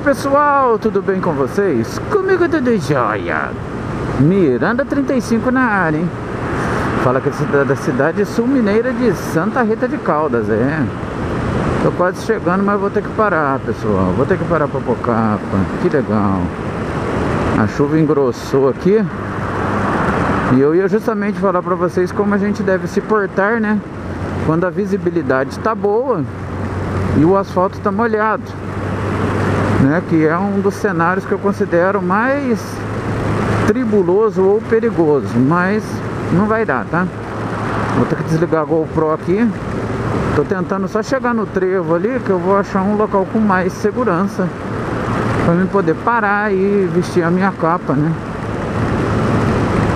pessoal, tudo bem com vocês? Comigo tudo jóia. Miranda 35 na área, hein? Fala que é da cidade sul mineira de Santa Rita de Caldas, Tô quase chegando, mas vou ter que parar, pessoal. Vou ter que parar pra pôr capa. Que legal. A chuva engrossou aqui. E eu ia justamente falar pra vocês como a gente deve se portar, né? Quando a visibilidade tá boa e o asfalto tá molhado, né? Que é um dos cenários que eu considero mais tribuloso ou perigoso, mas não vai dar, tá? Vou ter que desligar a GoPro aqui. Tô tentando só chegar no trevo ali, que eu vou achar um local com mais segurança pra mim poder parar e vestir a minha capa, né?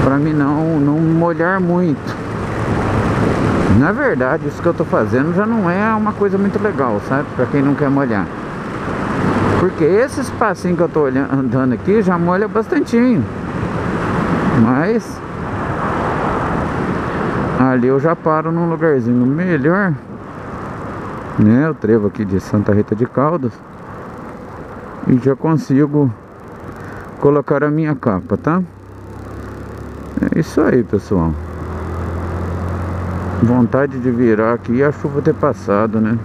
Pra mim não molhar muito. Na verdade, isso que eu tô fazendo já não é uma coisa muito legal, sabe? Pra quem não quer molhar. Porque esse espacinho que eu tô andando aqui já molha bastantinho. Mas ali eu já paro num lugarzinho melhor, né? O trevo aqui de Santa Rita de Caldas. E já consigo colocar a minha capa, tá? É isso aí, pessoal. Vontade de virar aqui e a chuva ter passado, né?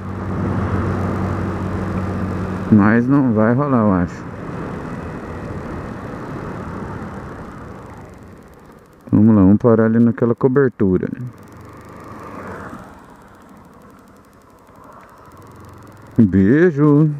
Mas não vai rolar, eu acho. Vamos lá, vamos parar ali naquela cobertura. Beijo!